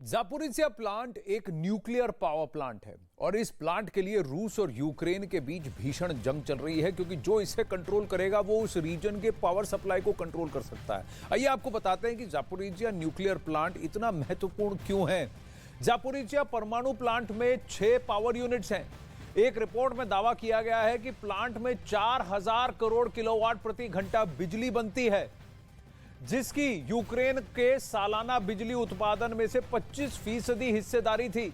Zaporizhzhia plant एक nuclear power plant है और इस प्लांट के लिए रूस और यूक्रेन के बीच भीषण जंग चल रही है क्योंकि जो इसे कंट्रोल करेगा वो उस रीजन के पावर सप्लाई को कंट्रोल कर सकता है। आइए आपको बताते हैं कि जापोरिजिया न्यूक्लियर प्लांट इतना महत्वपूर्ण क्यों है। जापोरिजिया परमाणु प्लांट में 6 पावर यूनिट्स हैं। एक रिपोर्ट में दावा किया गया है कि प्लांट में 4000 करोड़ किलोवाट प्रति घंटा बिजली बनती है, जिसकी यूक्रेन के सालाना बिजली उत्पादन में से 25% हिस्सेदारी थी।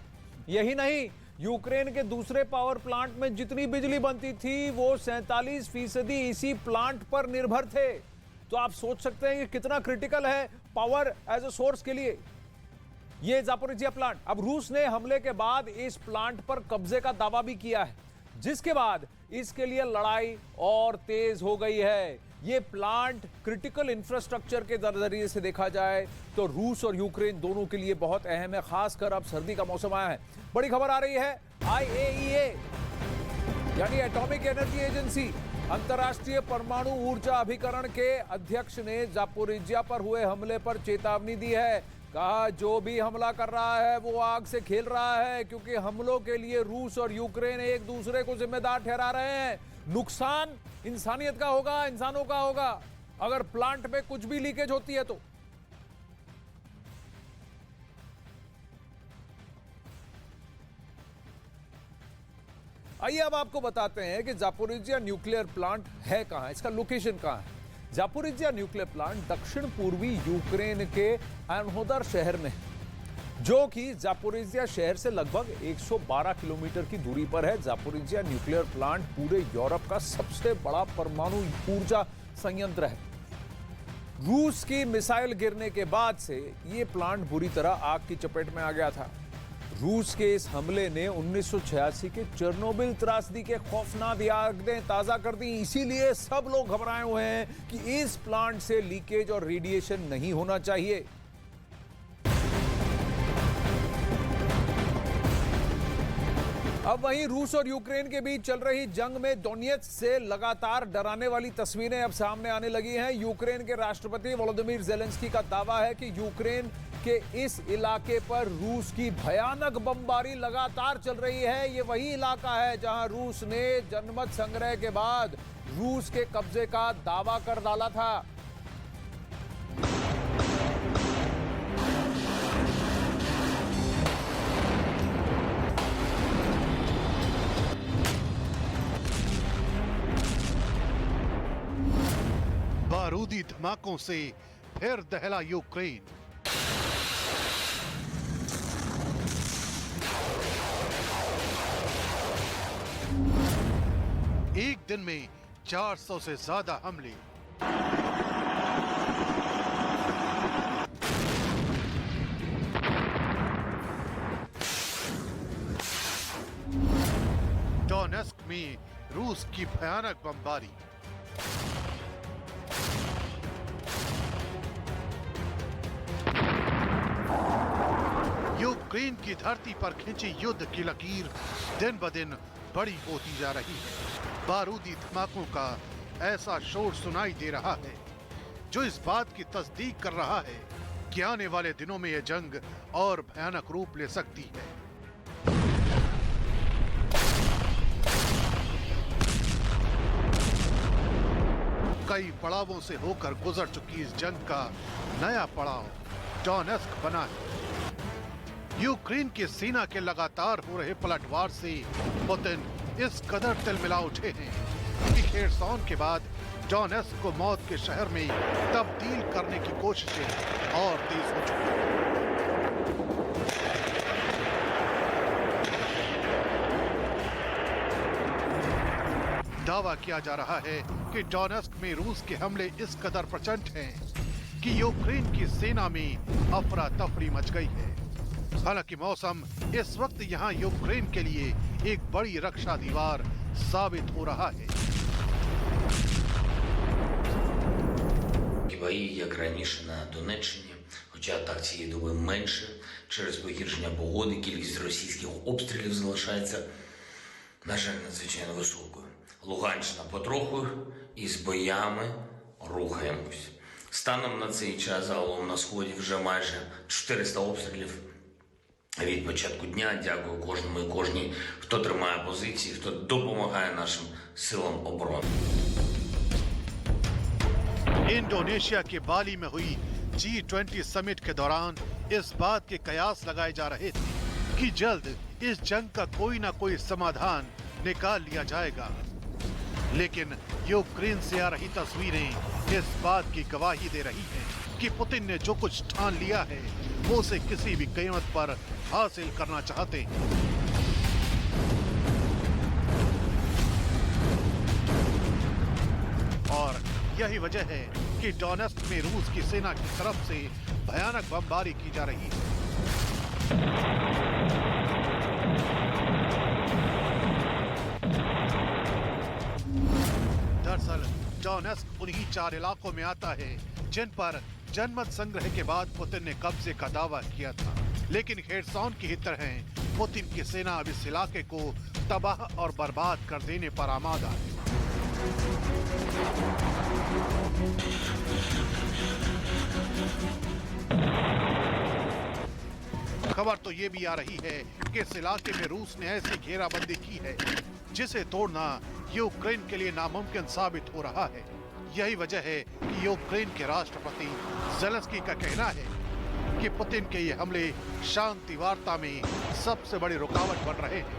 यही नहीं, यूक्रेन के दूसरे पावर प्लांट में जितनी बिजली बनती थी वो 47% इसी प्लांट पर निर्भर थे। तो आप सोच सकते हैं कि कितना क्रिटिकल है पावर एज अ सोर्स के लिए ये जापोरिजिया प्लांट। अब रूस ने हमले के बाद इस प्लांट पर कब्जे का दावा भी किया है, जिसके बाद इसके लिए लड़ाई और तेज हो गई है। ये प्लांट क्रिटिकल इंफ्रास्ट्रक्चर के जरिए से देखा जाए तो रूस और यूक्रेन दोनों के लिए बहुत अहम है, खासकर अब सर्दी का मौसम आया है। बड़ी खबर आ रही है, IAEA यानी एटॉमिक एनर्जी एजेंसी, अंतर्राष्ट्रीय परमाणु ऊर्जा अभिकरण के अध्यक्ष ने जापोरिजिया पर हुए हमले पर चेतावनी दी है। कहा जो भी हमला कर रहा है वो आग से खेल रहा है, क्योंकि हमलों के लिए रूस और यूक्रेन एक दूसरे को जिम्मेदार ठहरा रहे हैं। नुकसान इंसानियत का होगा, इंसानों का होगा, अगर प्लांट में कुछ भी लीकेज होती है तो। आइए अब आपको बताते हैं कि जापोरिजिया न्यूक्लियर प्लांट है कहां, इसका लोकेशन कहां है। जापोरिजिया न्यूक्लियर प्लांट दक्षिण पूर्वी यूक्रेन के एनहोदर शहर में है, जो कि जापोरिजिया शहर से लगभग 112 किलोमीटर की दूरी पर है। जापोरिजिया न्यूक्लियर प्लांट पूरे यूरोप का सबसे बड़ा परमाणु ऊर्जा संयंत्र है। रूस की मिसाइल गिरने के बाद से यह प्लांट बुरी तरह आग की चपेट में आ गया था। रूस के इस हमले ने 1986 के चेरनोबिल त्रासदी के खौफनाक यादें ताजा कर दी। इसीलिए सब लोग घबराए हुए हैं कि इस प्लांट से लीकेज और रेडिएशन नहीं होना चाहिए। अब वहीं रूस और यूक्रेन के बीच चल रही जंग में डोनेत्स्क से लगातार डराने वाली तस्वीरें अब सामने आने लगी हैं। यूक्रेन के राष्ट्रपति वोलोदिमीर ज़ेलेंस्की का दावा है कि यूक्रेन के इस इलाके पर रूस की भयानक बमबारी लगातार चल रही है। ये वही इलाका है जहां रूस ने जनमत संग्रह के बाद रूस के कब्जे का दावा कर डाला था। बारूदी धमाकों से फिर दहला यूक्रेन। एक दिन में 400 से ज्यादा हमले। डोनेत्स्क में रूस की भयानक बमबारी। यूक्रेन की धरती पर खिंची युद्ध की लकीर दिन ब दिन बड़ी होती जा रही है। बारूदी धमाकों का ऐसा शोर सुनाई दे रहा है जो इस बात की तस्दीक कर रहा है कि आने वाले दिनों में यह जंग और भयानक रूप ले सकती है। कई पड़ावों से होकर गुजर चुकी इस जंग का नया पड़ाव डोनेत्स्क बना है। यूक्रेन की सेना के लगातार हो रहे पलटवार से पुतिन इस कदर तिलमिला उठे हैं कि खेरसौन के बाद डोनेत्स्क को मौत के शहर में तब्दील करने की कोशिशें और तेज हो चुकी हैं। दावा किया जा रहा है कि डोनेत्स्क में रूस के हमले इस कदर प्रचंड हैं कि यूक्रेन की सेना में अफरा तफरी मच गई है। हालांकि मौसम इस वक्त यहाँ यूक्रेन के लिए एक बड़ी रक्षा दीवार साबित हो रहा है। Бої, як раніше на Донеччині, хоча так цієї доби менше, через погіршення погоди кількість російських обстрілів залишається, на жаль, надзвичайно високою. Луганщина потроху із боями рухаємось. Станом на цей час загалом на Сході вже майже 400 обстрілів Від початку дня дякую кожному і кожній, хто тримає позиції, хто допомагає нашим силам оборони. इंडोनेशिया के बाली में हुई G20 समिट के दौरान इस बात के कयास लगाए जा रहे थे कि जल्द इस जंग का कोई ना कोई समाधान निकाल लिया जाएगा, लेकिन यूक्रेन से आ रही तस्वीरें इस बात की गवाही दे रही हैं कि पुतिन ने जो कुछ ठान लिया है वो उसे किसी भी कीमत पर हासिल करना चाहते हैं। और यही वजह है कि डोनेस्क में रूस की सेना की तरफ से भयानक बमबारी की जा रही है। दरअसल डोनेस्क उन्हीं 4 इलाकों में आता है जिन पर जनमत संग्रह के बाद पुतिन ने कब्जे का दावा किया था, लेकिन खेरसौन की ही तरह पुतिन की सेना अब इस इलाके को तबाह और बर्बाद कर देने पर आमादा है। खबर तो ये भी आ रही है कि इस इलाके में रूस ने ऐसी घेराबंदी की है जिसे तोड़ना यूक्रेन के लिए नामुमकिन साबित हो रहा है। यही वजह है कि यूक्रेन के राष्ट्रपति ज़ेलेंस्की का कहना है कि पुतिन के ये हमले शांति वार्ता में सबसे बड़ी रुकावट बन रहे हैं।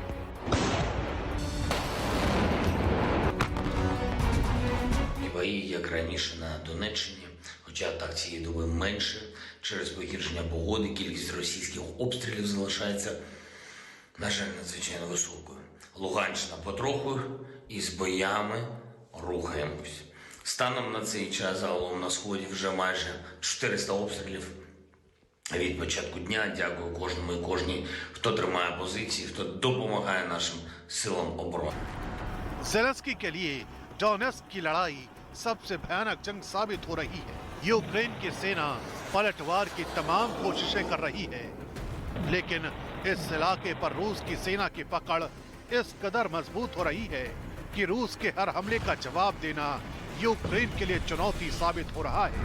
Бої, як раніше на Донеччині, хоча так цієї доби менше, через погіршення погоди кількість російських обстрілів залишається, на жаль, надзвичайно високою. Луганщина потроху і з боями рухаємось. Станом на цей час загалом на Сході вже майже 400 обстрілів. Від початку дня дякую кожному і кожній, хто тримає позиції, хто допомагає нашим силам оборони. ज़ेलेंस्की के लिए डोनेस्क की लड़ाई सबसे भयानक जंग साबित हो रही है। यूक्रेन की सेना पलटवार की तमाम कोशिशें कर रही है, लेकिन इस इलाके पर रूस की सेना की पकड़ इस कदर मजबूत हो रही है कि रूस के हर हमले का जवाब देना यूक्रेन के लिए चुनौती साबित हो रहा है।